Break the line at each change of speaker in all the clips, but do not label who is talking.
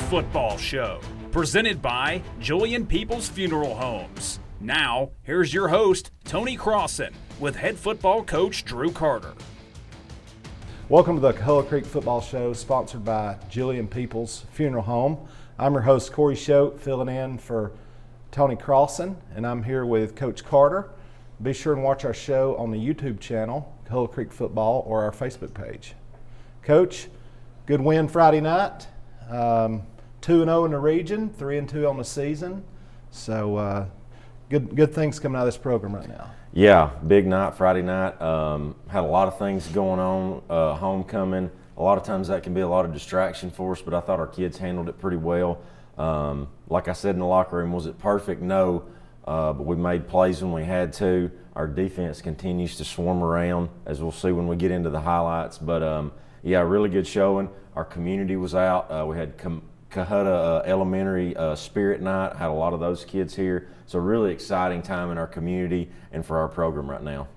Football Show, presented by Julian Peeples Funeral Homes. Now, here's your host, Tony Crossan, with head football coach Drew Carter.
Welcome to the Coahulla Creek Football Show, sponsored by Julian Peeples Funeral Home. I'm your host, Corey Choate, filling in for Tony Crossan, and I'm here with Coach Carter. Be sure and watch our show on the YouTube channel, Coahulla Creek Football, or our Facebook page. Coach, good win Friday night. 2-0 in the region, 3-2 on the season. So good things coming out of this program right now.
Yeah, big night Friday night. Had a lot of things going on. Homecoming. A lot of times that can be a lot of distraction for us, but I thought our kids handled it pretty well. Like I said in the locker room, was it perfect? No, but we made plays when we had to. Our defense continues to swarm around, as we'll see when we get into the highlights. But yeah, really good showing. Our community was out. We had Coahulla Elementary Spirit Night. Had a lot of those kids here. So really exciting time in our community and for our program right now.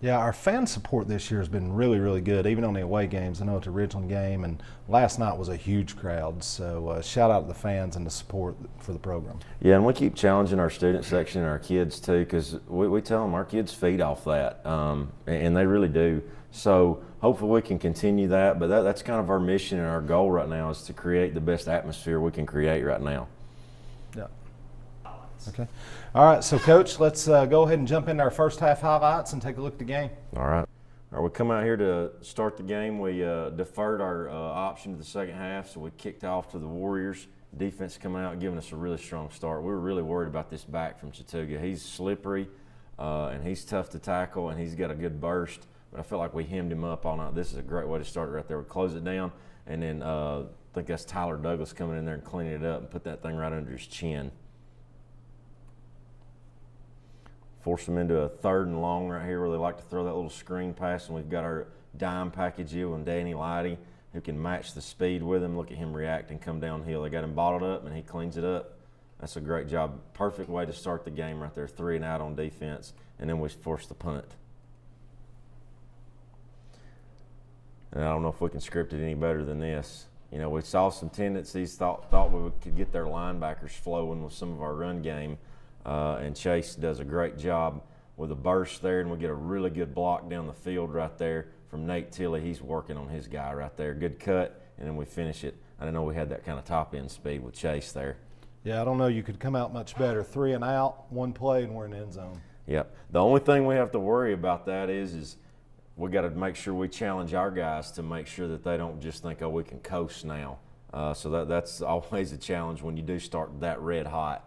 Yeah, our fan support this year has been really, really good, even on the away games. I know it's a Ridgeland game, and last night was a huge crowd. So shout out to the fans and the support for the program. Yeah,
and we keep challenging our student section and our kids too, because we tell them our kids feed off that, and they really do. So hopefully we can continue that, but that's kind of our mission and our goal right now, is to create the best atmosphere we can create right now.
Yeah. Okay. All right, so Coach, let's go ahead and jump into our first half highlights and take a look at the game.
All right. We come out here to start the game. We deferred our option to the second half, so we kicked off to the Warriors. Defense coming out and giving us a really strong start. We were really worried about this back from Chattanooga. He's slippery, and he's tough to tackle, and he's got a good burst. But I felt like we hemmed him up all night. This is a great way to start it right there. We close it down, and then I think that's Tyler Douglas coming in there and cleaning it up and put that thing right under his chin. Force them into a 3rd and long right here, where they like to throw that little screen pass, and we've got our dime package here and Danny Lighty, who can match the speed with him. Look at him react and come downhill. They got him bottled up, and he cleans it up. That's a great job. Perfect way to start the game right there, 3 and out on defense, and then we force the punt. And I don't know if we can script it any better than this. You know, we saw some tendencies, thought we could get their linebackers flowing with some of our run game, and Chase does a great job with a burst there, and we get a really good block down the field right there from Nate Tilley. He's working on his guy right there. Good cut, and then we finish it. I didn't know we had that kind of top-end speed with Chase there.
Yeah, I don't know you could come out much better. 3 and out, 1 play, and we're in the end zone.
Yep. The only thing we have to worry about that is we got to make sure we challenge our guys to make sure that they don't just think, oh, we can coast now. So that's always a challenge when you do start that red hot.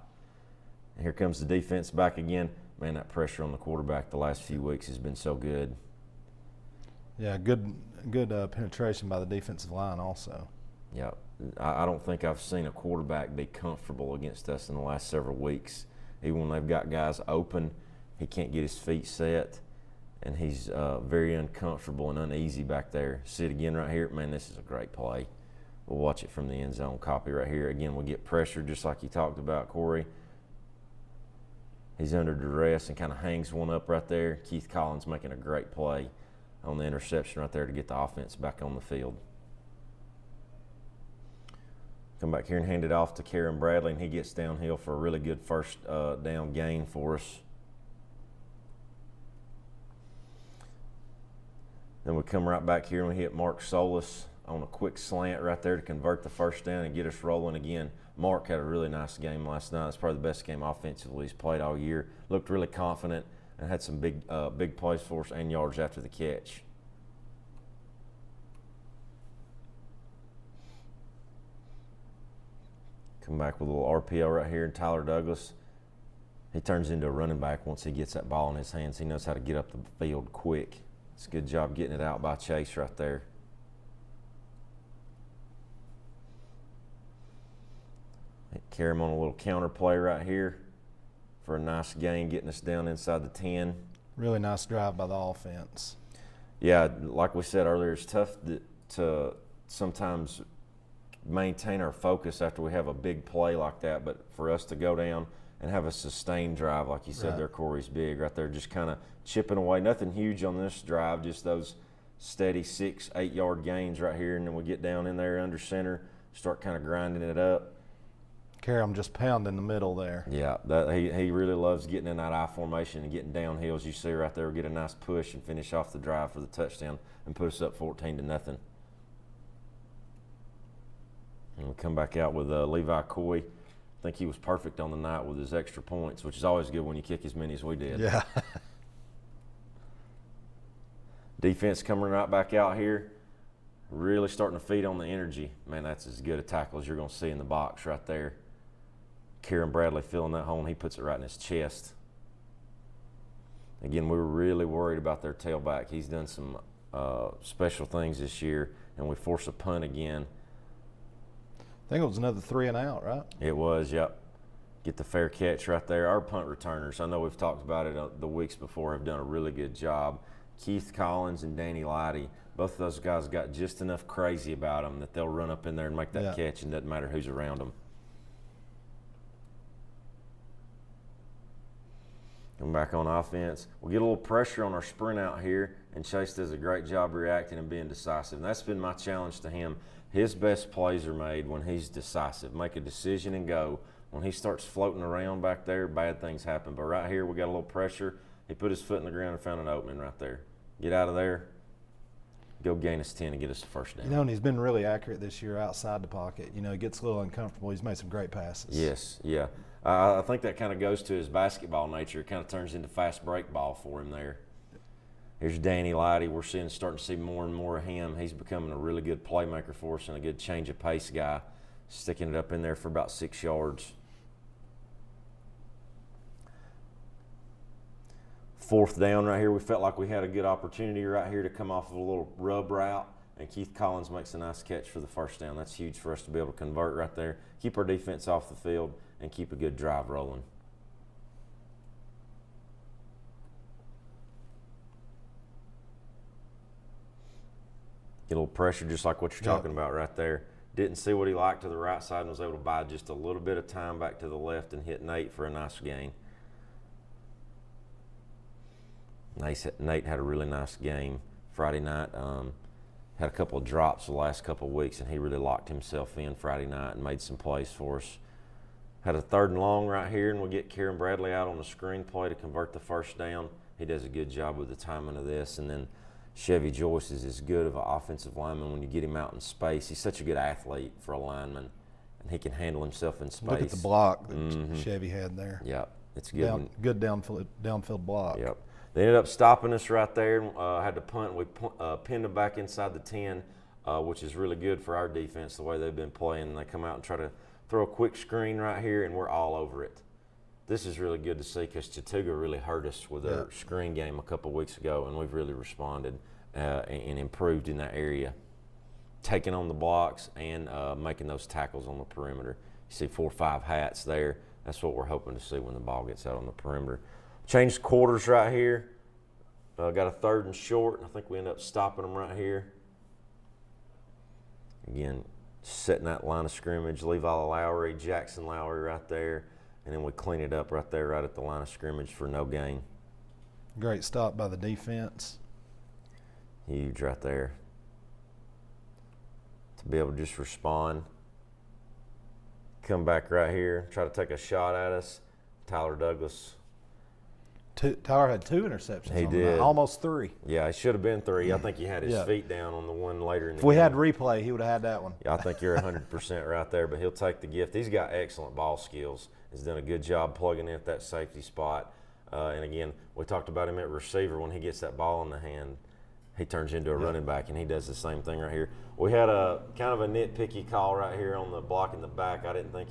And here comes the defense back again. Man, that pressure on the quarterback the last few weeks has been so good.
Yeah, good penetration by the defensive line also.
Yeah, I don't think I've seen a quarterback be comfortable against us in the last several weeks. Even when they've got guys open, he can't get his feet set, and he's very uncomfortable and uneasy back there. See it again right here. Man, this is a great play. We'll watch it from the end zone. Copy right here. Again, we get pressure just like you talked about, Corey. He's under duress and kind of hangs one up right there. Keith Collins making a great play on the interception right there to get the offense back on the field. Come back here and hand it off to Karen Bradley, and he gets downhill for a really good first down gain for us. Then we come right back here and we hit Mark Solis on a quick slant right there to convert the first down and get us rolling again. Mark had a really nice game last night. It's probably the best game offensively he's played all year. Looked really confident and had some big plays for us and yards after the catch. Come back with a little RPO right here, and Tyler Douglas, he turns into a running back once he gets that ball in his hands. He knows how to get up the field quick. It's a good job getting it out by Chase right there. Carry him on a little counter play right here for a nice gain, getting us down inside the 10.
Really nice drive by the offense.
Yeah, like we said earlier, it's tough to sometimes maintain our focus after we have a big play like that, but for us to go down and have a sustained drive, like you said,
right there,
Corey's big right there, just kind of chipping away. Nothing huge on this drive, just those steady 6-8 yard gains right here, and then we get down in there under center, start kind of grinding it up.
Karam just pound in the middle there.
Yeah, he really loves getting in that I formation and getting downhill, as you see right there. We'll get a nice push and finish off the drive for the touchdown and put us up 14-0. And we come back out with Levi Coy. I think he was perfect on the night with his extra points, which is always good when you kick as many as we did.
Yeah.
Defense coming right back out here, really starting to feed on the energy. Man, that's as good a tackle as you're going to see in the box right there. Kieran Bradley filling that hole, and he puts it right in his chest. Again, we were really worried about their tailback. He's done some special things this year, and we force a punt again.
I think it was another 3 and out, right?
It was, yep. Get the fair catch right there. Our punt returners, I know we've talked about it the weeks before, have done a really good job. Keith Collins and Danny Lighty, both of those guys got just enough crazy about them that they'll run up in there and make that catch, and doesn't matter who's around them. Come back on offense. We'll get a little pressure on our sprint out here, and Chase does a great job reacting and being decisive. And that's been my challenge to him. His best plays are made when he's decisive. Make a decision and go. When he starts floating around back there, bad things happen. But right here, we got a little pressure. He put his foot in the ground and found an opening right there. Get out of there. Go gain us 10 and get us a first down.
You know, and he's been really accurate this year outside the pocket. You know, he gets a little uncomfortable. He's made some great passes.
Yes, yeah. I think that kind of goes to his basketball nature. It kind of turns into fast break ball for him there. Here's Danny Lighty. We're starting to see more and more of him. He's becoming a really good playmaker for us and a good change of pace guy, sticking it up in there for about 6 yards. Fourth down right here. We felt like we had a good opportunity right here to come off of a little rub route, and Keith Collins makes a nice catch for the first down. That's huge for us to be able to convert right there, keep our defense off the field, and keep a good drive rolling. Get a little pressure just like what you're talking about right there. Didn't see what he liked to the right side and was able to buy just a little bit of time back to the left and hit Nate for a nice gain. Nate had a really nice game Friday night. Had a couple of drops the last couple of weeks, and he really locked himself in Friday night and made some plays for us. Had a 3rd and long right here, and we'll get Kieran Bradley out on the screen play to convert the first down. He does a good job with the timing of this. And then Chevy Joyce is as good of an offensive lineman when you get him out in space. He's such a good athlete for a lineman, and he can handle himself in space.
Look at the block that Chevy had there.
Yep, it's good.
Good downfield block.
Yep. They ended up stopping us right there and had to punt. We pinned them back inside the 10, which is really good for our defense, the way they've been playing. They come out and try to throw a quick screen right here, and we're all over it. This is really good to see because Chattooga really hurt us with their screen game a couple of weeks ago, and we've really responded and improved in that area, taking on the blocks and making those tackles on the perimeter. You see 4 or 5 hats there. That's what we're hoping to see when the ball gets out on the perimeter. Changed quarters right here. Got a 3rd and short. I think we end up stopping them right here. Again, setting that line of scrimmage. Levi Lowry, Jackson Lowry right there. And then we clean it up right there, right at the line of scrimmage for no gain.
Great stop by the defense.
Huge right there. To be able to just respond. Come back right here, try to take a shot at us. Tyler Douglas.
Tyler had 2 interceptions.
He did.
Almost 3.
Yeah, it should have been 3. I think he had his feet down on the one later in the game.
If we had replay, he would have had that one.
Yeah, I think you're 100% right there, but he'll take the gift. He's got excellent ball skills. He's done a good job plugging in at that safety spot. And again, we talked about him at receiver. When he gets that ball in the hand, he turns into a running back, and he does the same thing right here. We had a kind of a nitpicky call right here on the block in the back. I didn't think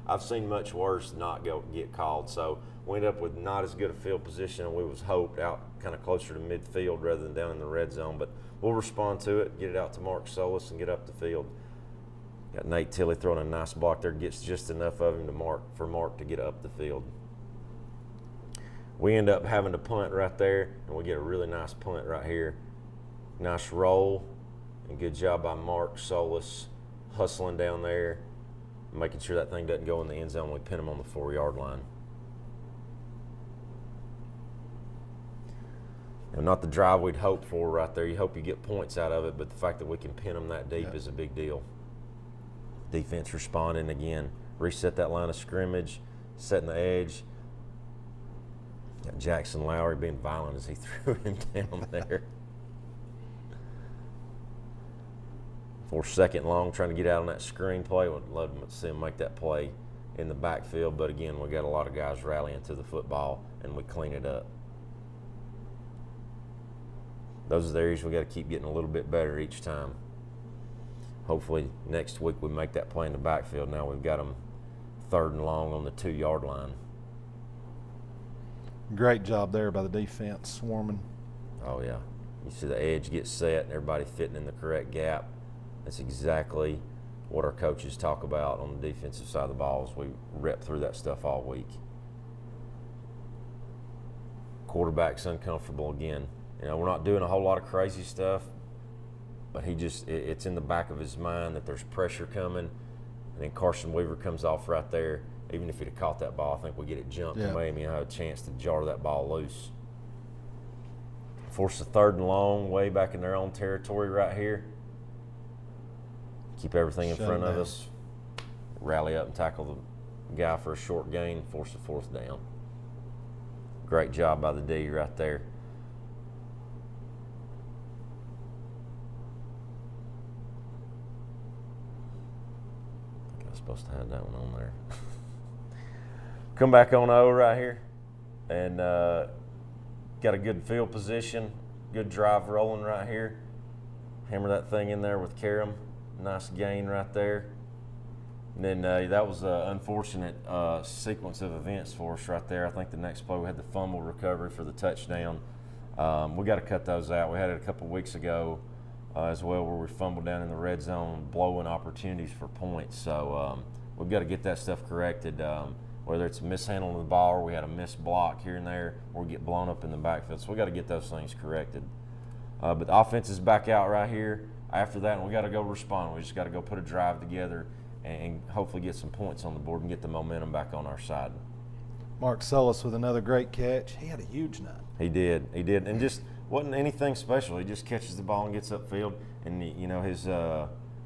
I've seen much worse not get called. So we ended up with not as good a field position, and we was hoped out kind of closer to midfield rather than down in the red zone. But we'll respond to it, get it out to Mark Solis, and get up the field. Got Nate Tilley throwing a nice block there, gets just enough of him for Mark to get up the field. We end up having to punt right there, and we get a really nice punt right here. Nice roll, and good job by Mark Solis hustling down there, making sure that thing doesn't go in the end zone. We pin him on the 4-yard line. And not the drive we'd hoped for right there. You hope you get points out of it, but the fact that we can pin them that deep is a big deal. Defense responding again. reset that line of scrimmage, setting the edge. Got Jackson Lowry being violent as he threw him down there. 4nd and long, trying to get out on that screen play. Would love to see him make that play in the backfield, but again, we got a lot of guys rallying to the football, and we clean it up. Those are the areas we got to keep getting a little bit better each time. Hopefully next week we make that play in the backfield. Now we've got them 3rd and long on the 2-yard line.
Great job there by the defense, swarming.
Oh yeah, you see the edge get set and everybody fitting in the correct gap. That's exactly what our coaches talk about on the defensive side of the ball as we rep through that stuff all week. Quarterback's uncomfortable again. You know, we're not doing a whole lot of crazy stuff, but it's in the back of his mind that there's pressure coming, and then Carson Weaver comes off right there. Even if he'd have caught that ball, I think we get it jumped and maybe have a chance to jar that ball loose. Force a 3rd and long way back in their own territory right here. Keep everything in front of us. Rally up and tackle the guy for a short gain. Force a 4th down. Great job by the D right there. I think I was supposed to have that one on there. Come back on O right here, and got a good field position, good drive rolling right here. Hammer that thing in there with Karam. Nice gain right there. And then that was an unfortunate sequence of events for us right there. I think the next play we had the fumble recovery for the touchdown. We got to cut those out. We had it a couple weeks ago as well where we fumbled down in the red zone, blowing opportunities for points. So we've got to get that stuff corrected. Whether it's mishandling the ball or we had a missed block here and there or get blown up in the backfield. So we got to get those things corrected. But the offense is back out right here after that, and we got to go respond. We just got to go put a drive together and hopefully get some points on the board and get the momentum back on our side.
Mark Sullis with another great catch. He had a huge night.
He did. And just wasn't anything special. He just catches the ball and gets upfield. And, you know, his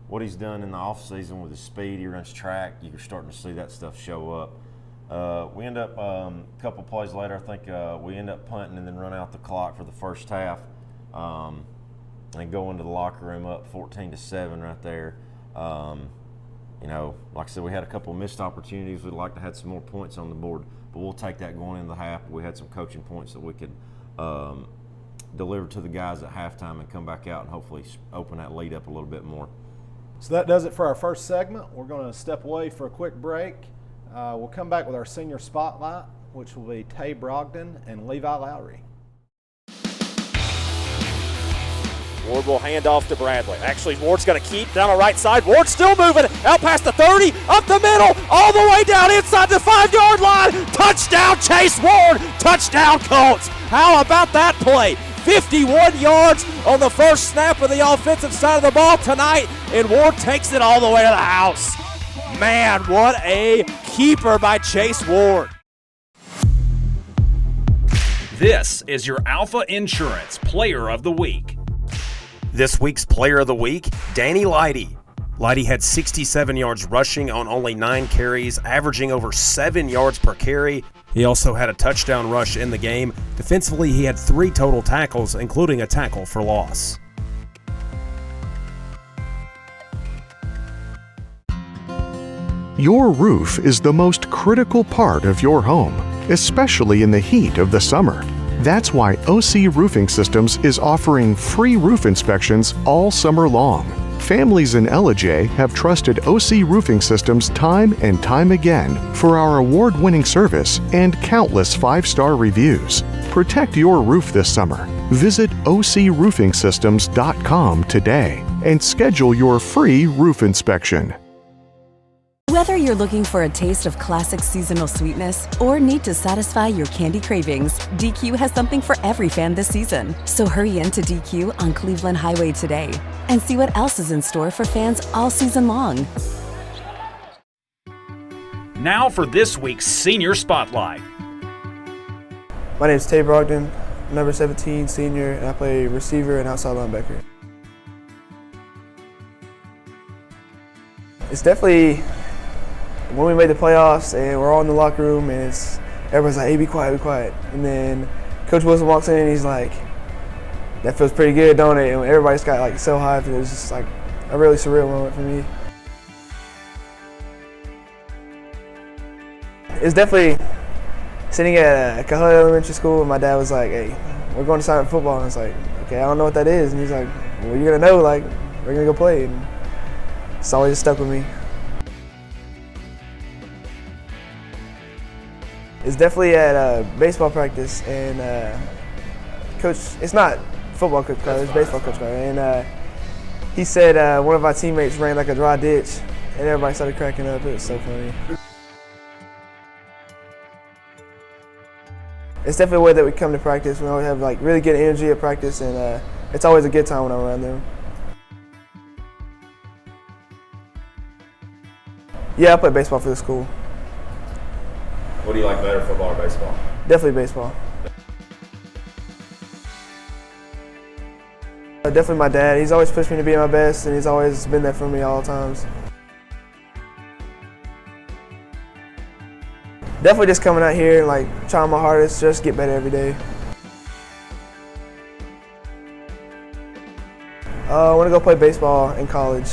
what he's done in the offseason with his speed, he runs track. You're starting to see that stuff show up. We end up a couple plays later, I think we end up punting and then run out the clock for the first half and go into the locker room up 14-7 right there. You know, like I said, we had a couple of missed opportunities. We'd like to have some more points on the board, but we'll take that going into the half. We had some coaching points that we could deliver to the guys at halftime and come back out and hopefully open that lead up a little bit more.
So that does it for our first segment. We're going to step away for a quick break. We'll come back with our senior spotlight, which will be Tay Brogdon and Levi Lowry.
Ward will hand off to Bradley. Actually, Ward's going to keep down the right side. Ward's still moving out past the 30, up the middle, all the way down inside the 5-yard line. Touchdown, Chase Ward. Touchdown, Colts. How about that play? 51 yards on the first snap of the offensive side of the ball tonight, and Ward takes it all the way to the house. Man, what a keeper by Chase Ward.
This is your Alpha Insurance Player of the Week. This week's Player of the Week, Danny Leidy. Leidy had 67 yards rushing on only 9 carries, averaging over 7 yards per carry. He also had a touchdown rush in the game. Defensively, he had 3 total tackles, including a tackle for loss.
Your roof is the most critical part of your home, especially in the heat of the summer. That's why OC Roofing Systems is offering free roof inspections all summer long. Families in Ellijay have trusted OC Roofing Systems time and time again for our award-winning service and countless 5-star reviews. Protect your roof this summer. Visit ocroofingsystems.com today and schedule your free roof inspection.
Whether you're looking for a taste of classic seasonal sweetness or need to satisfy your candy cravings, DQ has something for every fan this season. So hurry into DQ on Cleveland Highway today and see what else is in store for fans all season long.
Now for this week's Senior Spotlight.
My name is Tay Brogdon, number 17, senior, and I play receiver and outside linebacker. It's definitely when we made the playoffs and we're all in the locker room and everybody's like, hey, be quiet, be quiet. And then Coach Wilson walks in and he's like, that feels pretty good, don't it? And everybody's got like so hyped. It was just like a really surreal moment for me. It's definitely sitting at Coahulla Elementary School, and my dad was like, hey, we're going to sign up for football. And I was like, okay, I don't know what that is. And he's like, well, you're going to know, like, we're going to go play. And it's always stuck with me. It's definitely at baseball practice, and coach, it's not football coach Carter, it's baseball coach Carter. And he said one of our teammates ran like a dry ditch, and everybody started cracking up. It was so funny. It's definitely a way that we come to practice. We always have like really good energy at practice, and it's always a good time when I'm around them. Yeah, I play baseball for the school.
What do you like better, football or baseball?
Definitely baseball. Definitely my dad. He's always pushed me to be my best, and he's always been there for me all the times. Definitely just coming out here and like trying my hardest, just get better every day. I want to go play baseball in college.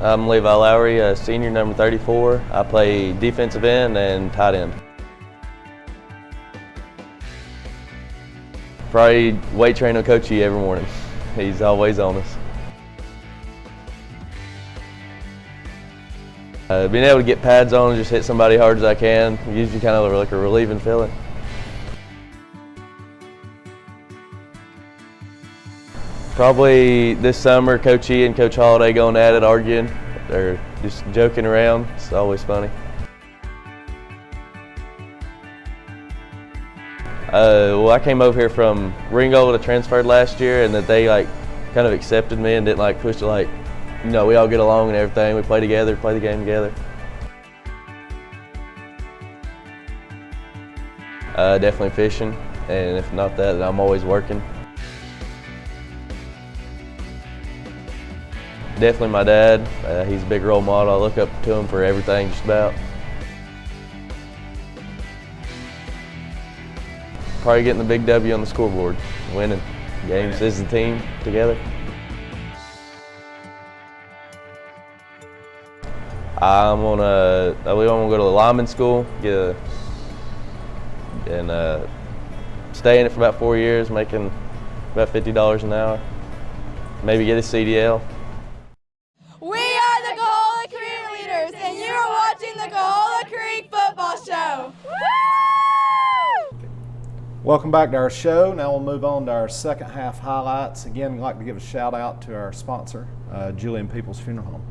I'm Levi Lowry, a senior, number 34. I play defensive end and tight end. Probably weight training Coach E every morning. He's always on us. Being able to get pads on and just hit somebody hard as I can, usually kind of like a relieving feeling. Probably this summer, Coach E and Coach Holiday going at it, arguing. They're just joking around. It's always funny. Well, I came over here from Ringgold. I transferred last year, and that they like kind of accepted me and didn't like push it like, you know, we all get along and everything. We play together, play the game together. Definitely fishing, and if not that, then I'm always working. Definitely my dad. He's a big role model. I look up to him for everything, just about. Probably getting the big W on the scoreboard, winning games as a team together. We want to go to the lineman school, and stay in it for about 4 years, making about $50 an hour. Maybe get a CDL.
We are the Coahulla Career Leaders, and you are watching the Coahulla Creek Football Show. Woo!
Welcome back to our show. Now we'll move on to our second half highlights. Again, I'd like to give a shout out to our sponsor, Julian Peeples Funeral Home.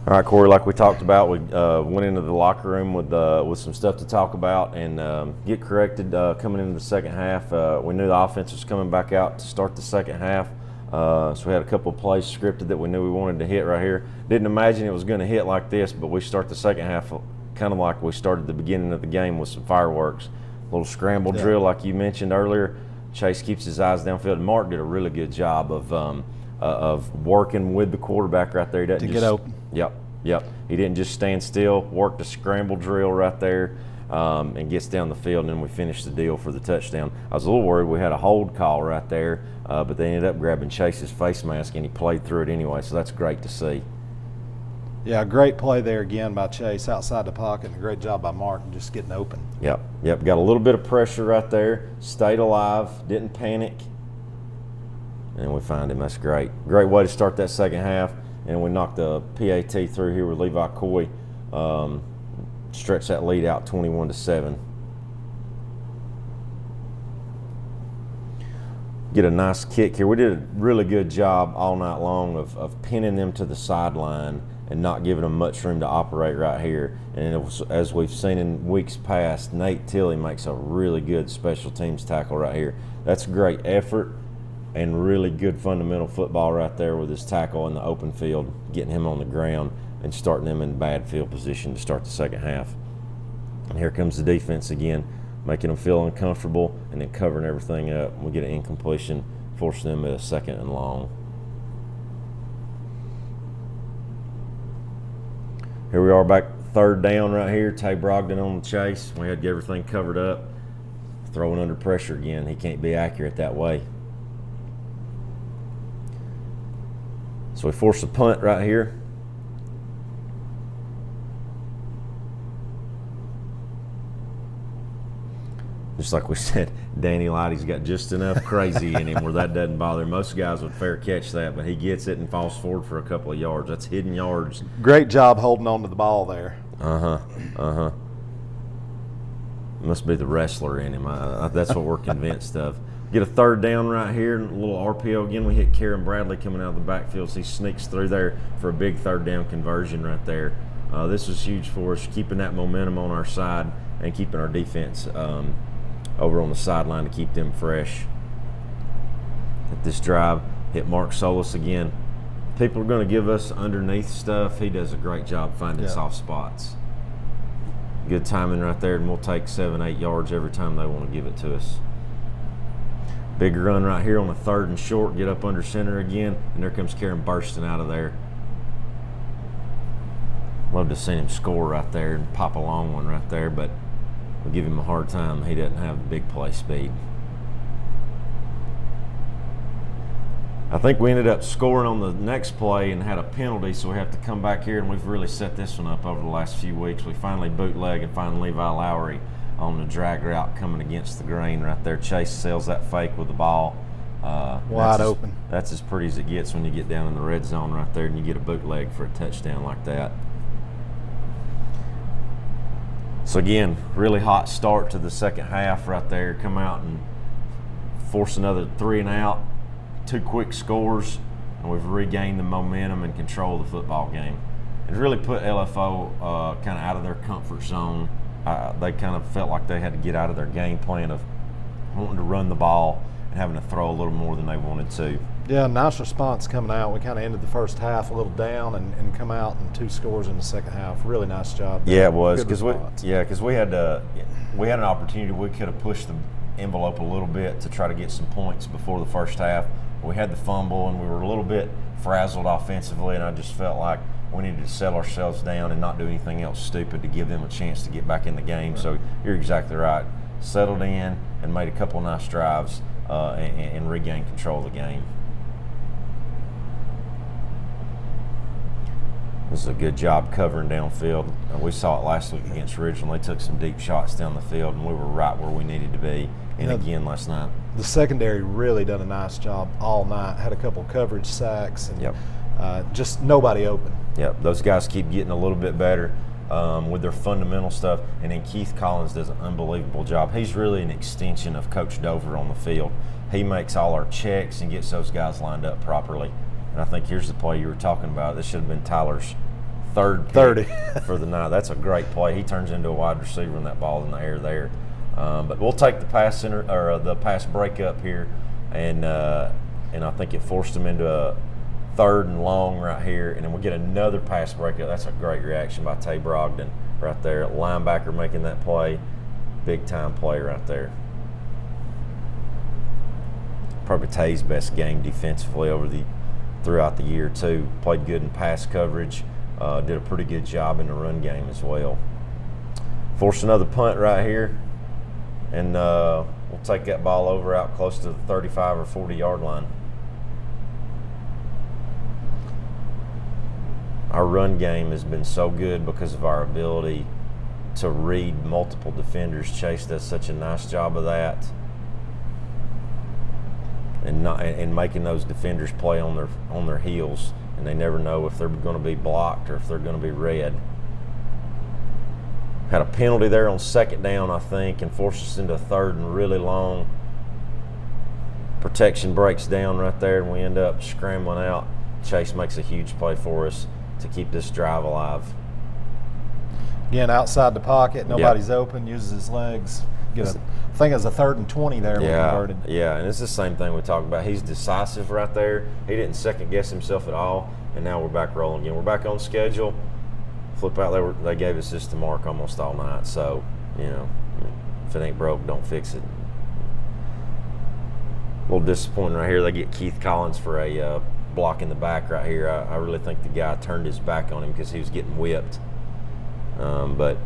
All right, Corey, like we talked about, we went into the locker room with some stuff to talk about and get corrected coming into the second half. We knew the offense was coming back out to start the second half, so we had a couple of plays scripted that we knew we wanted to hit right here. Didn't imagine it was going to hit like this, but we start the second half kind of like we started the beginning of the game with some fireworks. A little scramble drill like you mentioned earlier. Chase keeps his eyes downfield. And Mark did a really good job of working with the quarterback right there. He doesn't
get open.
Yep. He didn't just stand still, worked a scramble drill right there and gets down the field, and then we finished the deal for the touchdown. I was a little worried we had a hold call right there, but they ended up grabbing Chase's face mask, and he played through it anyway, so that's great to see.
Yeah, great play there again by Chase outside the pocket, and a great job by Martin just getting open.
Yep. Got a little bit of pressure right there, stayed alive, didn't panic, and we find him. That's great. Great way to start that second half. And we knocked the PAT through here with Levi Coy, stretch that lead out 21-7. Get a nice kick here. We did a really good job all night long of pinning them to the sideline and not giving them much room to operate right here. And it was, as we've seen in weeks past, Nate Tilley makes a really good special teams tackle right here. That's great effort and really good fundamental football right there with his tackle in the open field, getting him on the ground and starting them in bad field position to start the second half. And here comes the defense again, making them feel uncomfortable and then covering everything up. We get an incompletion, forcing them at a second and long. Here we are back third down right here. Tay Brogdon on the chase. We had to get everything covered up. Throwing under pressure again. He can't be accurate that way. So we force a punt right here. Just like we said, Danny Lighty's got just enough crazy in him where that doesn't bother him. Most guys would fair catch that, but he gets it and falls forward for a couple of yards. That's hidden yards.
Great job holding on to the ball there.
Must be the wrestler in him. That's what we're convinced of. Get a third down right here, a little RPO again. We hit Karen Bradley coming out of the backfield, so he sneaks through there for a big third down conversion right there. This was huge for us, keeping that momentum on our side and keeping our defense over on the sideline to keep them fresh. At this drive, hit Mark Solis again. People are going to give us underneath stuff. He does a great job finding soft spots. Good timing right there, and we'll take 7-8 yards every time they want to give it to us. Big run right here on a 3rd and short, get up under center again, and there comes Karen bursting out of there. Love to see him score right there and pop a long one right there, but we'll give him a hard time. He doesn't have the big play speed. I think we ended up scoring on the next play and had a penalty, so we have to come back here, and we've really set this one up over the last few weeks. We finally bootleg and find Levi Lowry on the drag route coming against the grain right there. Chase sells that fake with the ball.
Wide open.
That's as pretty as it gets when you get down in the red zone right there and you get a bootleg for a touchdown like that. So again, really hot start to the second half right there. Come out and force another 3 and out. 2 quick scores, and we've regained the momentum and control of the football game. It really put LFO kind of out of their comfort zone. They kind of felt like they had to get out of their game plan of wanting to run the ball and having to throw a little more than they wanted to.
Yeah, nice response coming out. We kind of ended the first half a little down and come out and 2 scores in the second half. Really nice job there.
Yeah, it was,
because
we had an opportunity. We could have pushed the envelope a little bit to try to get some points before the first half. We had the fumble, and we were a little bit frazzled offensively, and I just felt like we needed to settle ourselves down and not do anything else stupid to give them a chance to get back in the game. Right. So you're exactly right. Settled in and made a couple nice drives and regained control of the game. This is a good job covering downfield. We saw it last week against Ridgeland. They took some deep shots down the field, and we were right where we needed to be. And again last night. The
secondary really done a nice job all night. Had a couple coverage sacks and just nobody open.
Yep, those guys keep getting a little bit better with their fundamental stuff. And then Keith Collins does an unbelievable job. He's really an extension of Coach Dover on the field. He makes all our checks and gets those guys lined up properly. And I think here's the play you were talking about. This should have been Tyler's third pick for the night. That's a great play. He turns into a wide receiver in that ball in the air there. But we'll take the pass the pass breakup here, and I think it forced them into a 3rd and long right here, and then we'll get another pass breakup. That's a great reaction by Tay Brogdon right there. Linebacker making that play, big time play right there. Probably Tay's best game defensively throughout the year too. Played good in pass coverage, did a pretty good job in the run game as well. Forced another punt right here. And we'll take that ball over out close to the 35 or 40 yard line. Our run game has been so good because of our ability to read multiple defenders. Chase does such a nice job of that, and making those defenders play on their heels, and they never know if they're going to be blocked or if they're going to be read. Had a penalty there on 2nd down, I think, and forced us into a 3rd and really long. Protection breaks down right there, and we end up scrambling out. Chase makes a huge play for us to keep this drive alive.
Again, outside the pocket, nobody's open, uses his legs. I think it was a 3rd and 20 there when we converted. Yeah, and it's the same thing we talk about. He's decisive right there. He didn't second guess himself at all, and now we're back rolling again. We're back on schedule. Flip out, they gave us this to mark almost all night, so, if it ain't broke, don't fix it. A little disappointing right here. They get Keith Collins for a block in the back right here. I really think the guy turned his back on him because he was getting whipped.
But,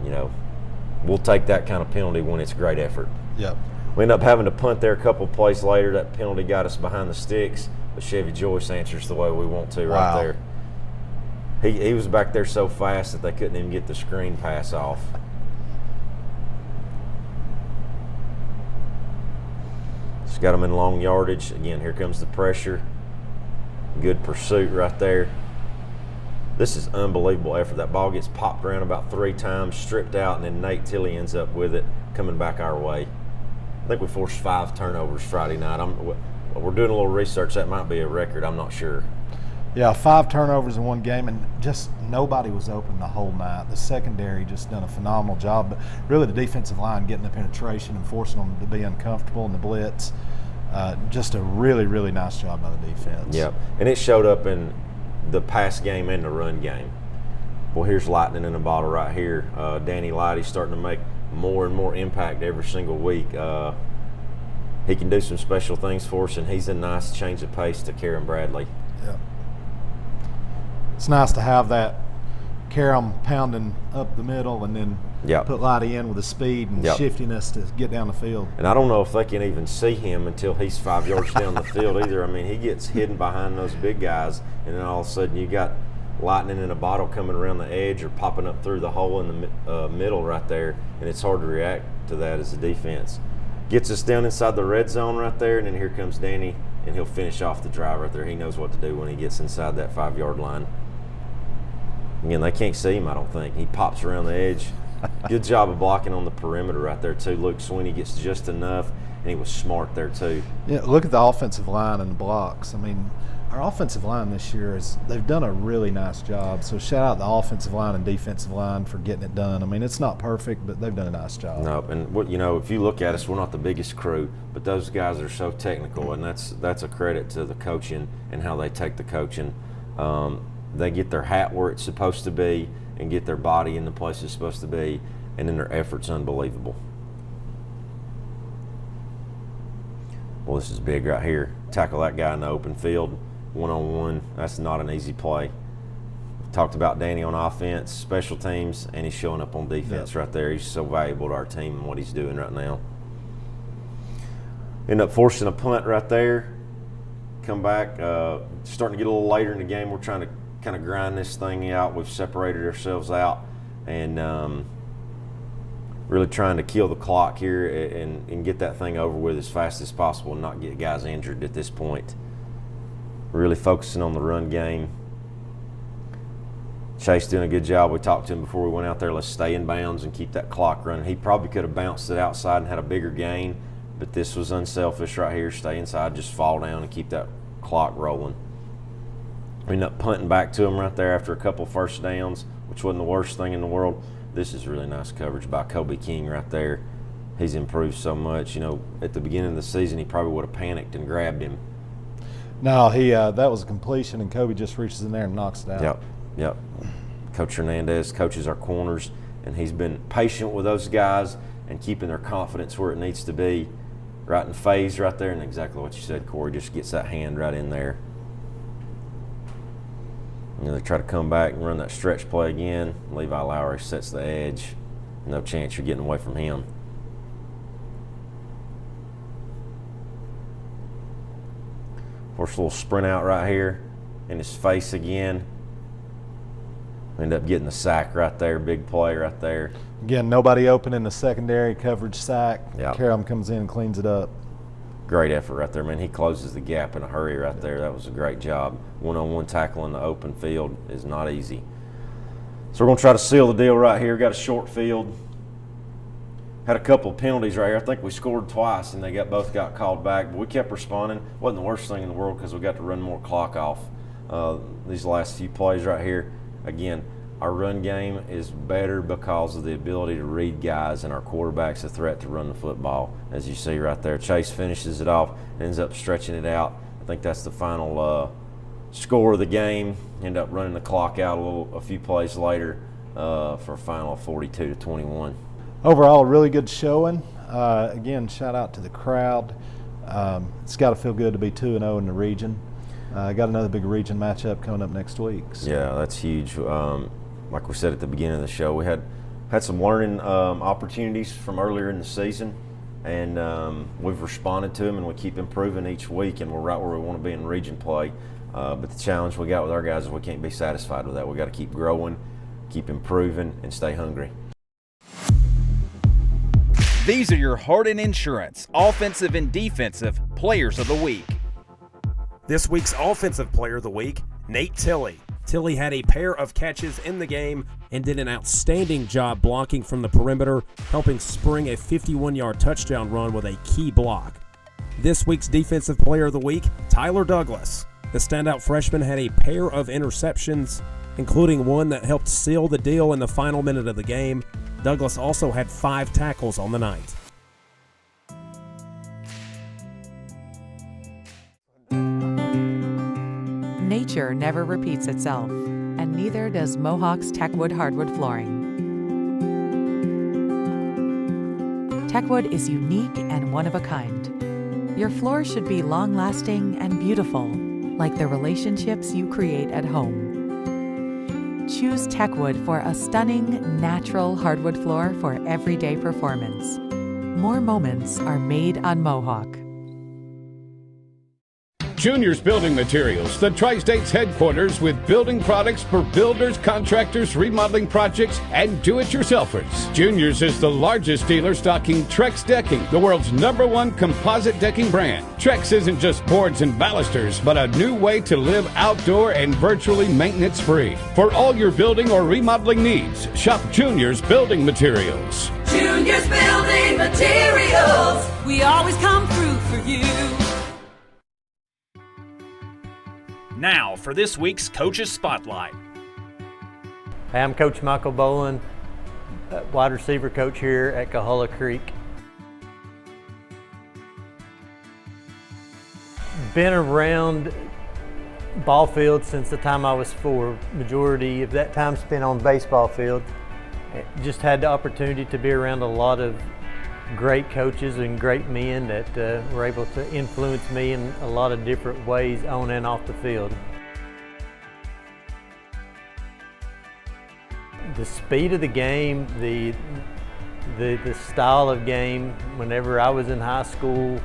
we'll take that kind of penalty when it's great effort.
Yep.
We end up having to punt there a couple plays later. That penalty got us behind the sticks, but Chevy Joyce answers the way we want to right there. He was back there so fast that they couldn't even get the screen pass off. Just got him in long yardage. Again, here comes the pressure. Good pursuit right there. This is unbelievable effort. That ball gets popped around about 3 times, stripped out, and then Nate Tilley ends up with it coming back our way. I think we forced 5 turnovers Friday night. We're doing a little research. That might be a record. I'm not sure.
Yeah, 5 turnovers in one game, and just nobody was open the whole night. The secondary just done a phenomenal job, but really the defensive line getting the penetration and forcing them to be uncomfortable in the blitz. Just a really, really nice job by the defense.
Yep, and it showed up in the pass game and the run game. Well, here's lightning in a bottle right here. Danny Lighty's starting to make more and more impact every single week. He can do some special things for us, and he's a nice change of pace to Karen Bradley.
Yeah. It's nice to have that Karam pounding up the middle and then put Lighty in with the speed and shiftiness to get down the field.
And I don't know if they can even see him until he's 5 yards down the field either. I mean, he gets hidden behind those big guys, and then all of a sudden you got lightning in a bottle coming around the edge or popping up through the hole in the middle right there, and it's hard to react to that as a defense. Gets us down inside the red zone right there, and then here comes Danny, and he'll finish off the drive right there. He knows what to do when he gets inside that 5-yard line. Again, they can't see him, I don't think. He pops around the edge. Good job of blocking on the perimeter right there, too. Luke Sweeney gets just enough, and he was smart there, too.
Yeah, look at the offensive line and the blocks. I mean, our offensive line this year they've done a really nice job. So shout out the offensive line and defensive line for getting it done. I mean, it's not perfect, but they've done a nice job.
No, and if you look at us, we're not the biggest crew, but those guys are so technical, and that's a credit to the coaching and how they take the coaching. They get their hat where it's supposed to be and get their body in the place it's supposed to be, and then their effort's unbelievable. Well, this is big right here. Tackle that guy in the open field, one-on-one. That's not an easy play. We talked about Danny on offense, special teams, and he's showing up on defense right there. He's so valuable to our team and what he's doing right now. End up forcing a punt right there. Come back, starting to get a little later in the game. We're trying to kind of grind this thing out. We've separated ourselves out and really trying to kill the clock here and get that thing over with as fast as possible and not get guys injured at this point. Really focusing on the run game. Chase doing a good job. We talked to him before we went out there. Let's stay in bounds and keep that clock running. He probably could have bounced it outside and had a bigger gain, but this was unselfish right here. Stay inside, just fall down and keep that clock rolling. We end up punting back to him right there after a couple first downs, which wasn't the worst thing in the world. This is really nice coverage by Kobe King right there. He's improved so much. At the beginning of the season, he probably would have panicked and grabbed him.
No, that was a completion, and Kobe just reaches in there and knocks it out.
Yep. Coach Hernandez coaches our corners, and he's been patient with those guys and keeping their confidence where it needs to be. Right in phase right there, and exactly what you said, Corey, just gets that hand right in there. They try to come back and run that stretch play again. Levi Lowry sets the edge. No chance you're getting away from him. Force a little sprint out right here in his face again. End up getting the sack right there. Big play right there.
Again, nobody open in the secondary, coverage sack.
Yep.
Karam comes in and cleans it up.
Great effort right there, man. He closes the gap in a hurry right there. That was a great job. One-on-one tackle in the open field is not easy. So we're going to try to seal the deal right here. Got a short field. Had a couple of penalties right here. I think we scored twice, and they both got called back. But we kept responding. Wasn't the worst thing in the world because we got to run more clock off these last few plays right here. Again, our run game is better because of the ability to read guys, and our quarterback's a threat to run the football, as you see right there. Chase finishes it off, ends up stretching it out. I think that's the final score of the game. End up running the clock out a few plays later for a final 42-21.
Overall, a really good showing. Again, shout out to the crowd. It's got to feel good to be 2-0 in the region. Got another big region matchup coming up next week. So.
Yeah, that's huge. Like we said at the beginning of the show, we had had some learning opportunities from earlier in the season, and we've responded to them, and we keep improving each week, and we're right where we want to be in region play. But the challenge we got with our guys is we can't be satisfied with that. We got to keep growing, keep improving, and stay hungry.
These are your Hardin Insurance Offensive and Defensive Players of the Week.
This week's Offensive Player of the Week, Nate Tilley. Tilley had a pair of catches in the game and did an outstanding job blocking from the perimeter, helping spring a 51-yard touchdown run with a key block. This week's Defensive Player of the Week, Tyler Douglas. The standout freshman had a pair of interceptions, including one that helped seal the deal in the final minute of the game. Douglas also had 5 tackles on the night.
Nature never repeats itself, and neither does Mohawk's Techwood hardwood flooring. Techwood is unique and one of a kind. Your floor should be long-lasting and beautiful, like the relationships you create at home. Choose Techwood for a stunning, natural hardwood floor for everyday performance. More moments are made on Mohawk.
Junior's Building Materials, the Tri-State's headquarters with building products for builders, contractors, remodeling projects, and do-it-yourselfers. Junior's is the largest dealer stocking Trex Decking, the world's #1 composite decking brand. Trex isn't just boards and balusters, but a new way to live outdoor and virtually maintenance-free. For all your building or remodeling needs, shop Junior's Building Materials.
Junior's Building Materials, we always come through for you.
Now for this week's Coach's Spotlight.
Hey, I'm Coach Michael Boland, wide receiver coach here at Coahulla Creek. Been around ball fields since the time I was 4. Majority of that time spent on the baseball field. Just had the opportunity to be around a lot of great coaches and great men that were able to influence me in a lot of different ways on and off the field. The speed of the game, the style of game, whenever I was in high school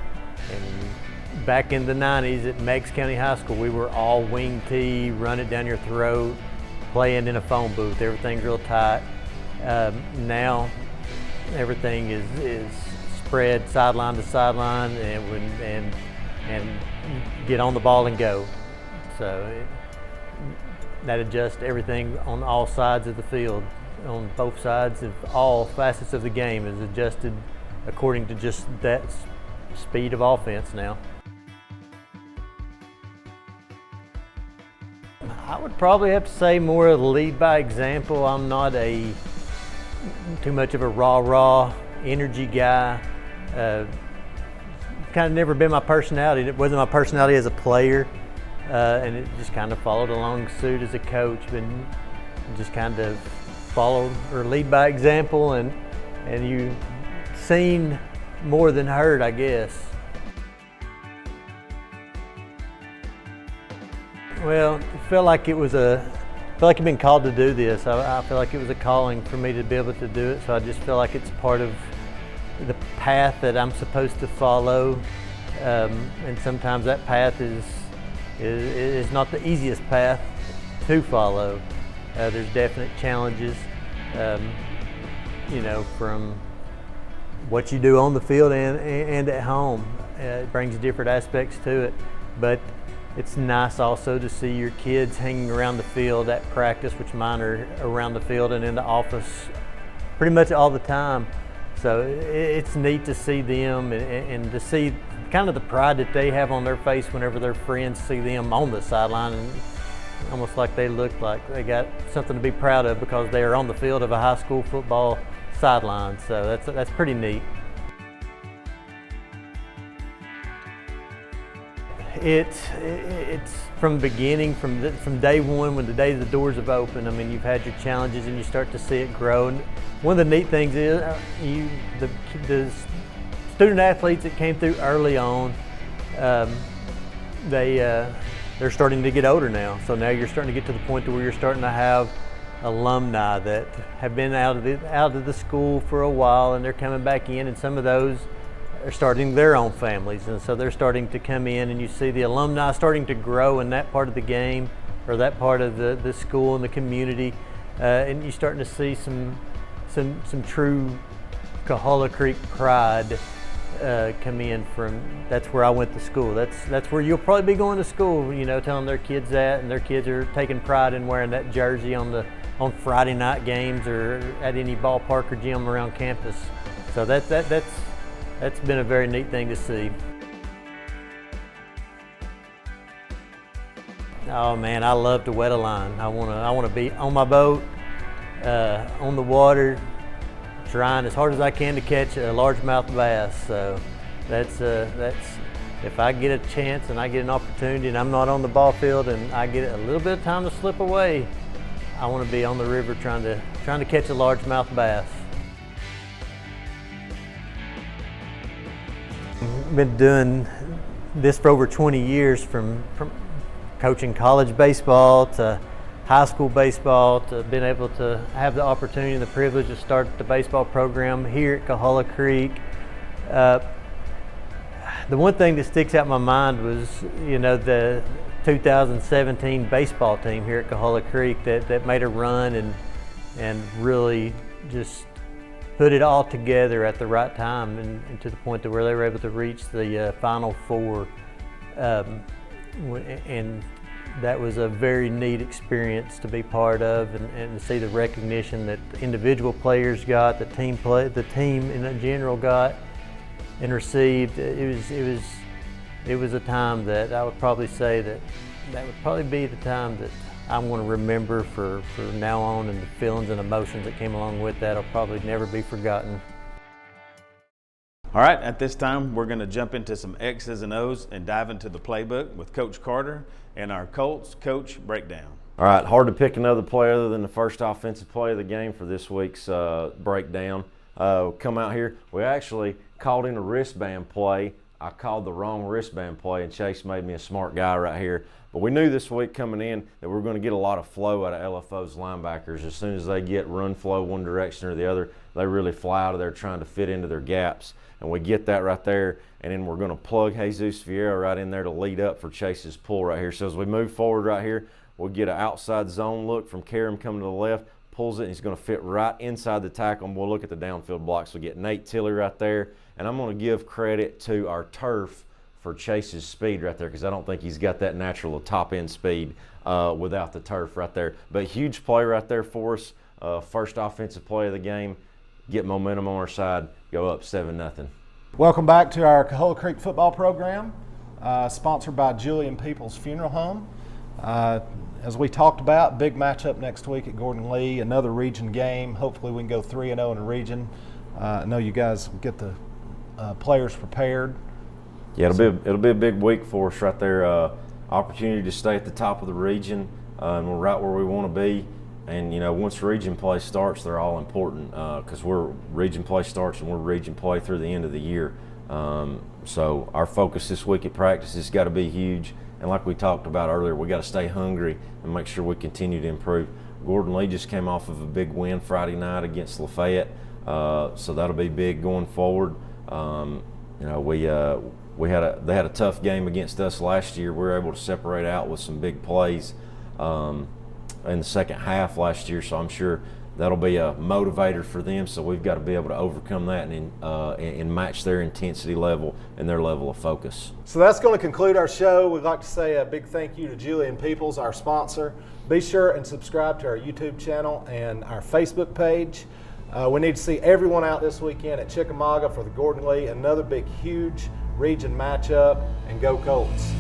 and back in the 90s at Meigs County High School, we were all wing tee, run it down your throat, playing in a phone booth, everything's real tight. Now, everything is spread sideline to sideline and get on the ball and go. So that adjusts everything on all sides of the field, on both sides of all facets of the game is adjusted according to just that speed of offense now. I would probably have to say more of the lead by example. I'm not too much of a raw energy guy. Kind of never been my personality. It wasn't my personality as a player, and it just kind of followed along suit as a coach. Been just kind of followed or lead by example, and you seen more than heard, I guess. Well, I felt like I've been called to do this. I feel like it was a calling for me to be able to do it, so I just feel like it's part of the path that I'm supposed to follow, and sometimes that path is not the easiest path to follow. There's definite challenges, from what you do on the field and at home. It brings different aspects to it, but it's nice also to see your kids hanging around the field at practice, which mine are around the field and in the office pretty much all the time. So it's neat to see them and to see kind of the pride that they have on their face whenever their friends see them on the sideline, and almost like they look like they got something to be proud of because they are on the field of a high school football sideline. So that's pretty neat. It's from the beginning, from day one, when the day the doors have opened. I mean, you've had your challenges and you start to see it grow. And one of the neat things is the student athletes that came through early on, they're starting to get older now. So now you're starting to get to the point to where you're starting to have alumni that have been out of the school for a while, and they're coming back in, and some of those are starting their own families, and so they're starting to come in, and you see the alumni starting to grow in that part of the game, or that part of the school and the community, and you're starting to see some true Coahulla Creek pride come in from. That's where I went to school. That's where you'll probably be going to school, you know, telling their kids that, and their kids are taking pride in wearing that jersey on Friday night games or at any ballpark or gym around campus. So that's been a very neat thing to see. Oh man, I love to wet a line. I wanna be on my boat, on the water, trying as hard as I can to catch a largemouth bass. So that's if I get a chance and I get an opportunity and I'm not on the ball field and I get a little bit of time to slip away, I want to be on the river trying to catch a largemouth bass. I've been doing this for over 20 years, from coaching college baseball to high school baseball, to being able to have the opportunity and the privilege to start the baseball program here at Coahulla Creek. The one thing that sticks out in my mind was, you know, the 2017 baseball team here at Coahulla Creek that made a run and really just put it all together at the right time, and to the point to where they were able to reach the Final Four. And that was a very neat experience to be part of, and to see the recognition that individual players got, the team in general got and received. It was a time that I would probably say that would probably be the time that I'm going to remember for now on, and the feelings and emotions that came along with that will probably never be forgotten.
All right, at this time, we're going to jump into some X's and O's and dive into the playbook with Coach Carter and our Colts Coach Breakdown.
All right, hard to pick another play other than the first offensive play of the game for this week's breakdown. Come out here, we actually called in a wristband play. I called the wrong wristband play, and Chase made me a smart guy right here. But we knew this week coming in that we were going to get a lot of flow out of LFO's linebackers. As soon as they get run flow one direction or the other, they really fly out of there trying to fit into their gaps. And we get that right there, and then we're going to plug Jesus Fierro right in there to lead up for Chase's pull right here. So as we move forward right here, we'll get an outside zone look from Karam coming to the left, pulls it, and he's going to fit right inside the tackle, and we'll look at the downfield blocks. We get Nate Tilley right there, and I'm going to give credit to our turf for Chase's speed right there, because I don't think he's got that natural top-end speed without the turf right there. But huge play right there for us. First offensive play of the game. Get momentum on our side, go up 7-0.
Welcome back to our Coahulla Creek football program, sponsored by Julian Peeples Funeral Home. As we talked about, big matchup next week at Gordon Lee, another region game. Hopefully we can go 3-0 in the region. I know you guys will get the players prepared.
Yeah, it'll be a big week for us right there. Opportunity to stay at the top of the region, and we're right where we want to be. And you know, once region play starts, they're all important because region play starts and we're region play through the end of the year. So our focus this week at practice has got to be huge. And like we talked about earlier, we got to stay hungry and make sure we continue to improve. Gordon Lee just came off of a big win Friday night against Lafayette, so that'll be big going forward. You know, they had a tough game against us last year. We were able to separate out with some big plays in the second half last year, so I'm sure that'll be a motivator for them. So we've got to be able to overcome that and match their intensity level and their level of focus.
So that's going to conclude our show. We'd like to say a big thank you to Julian Peeples, our sponsor. Be sure and subscribe to our YouTube channel and our Facebook page. We need to see everyone out this weekend at Chickamauga for the Gordon Lee, another big, huge region matchup, and go Colts.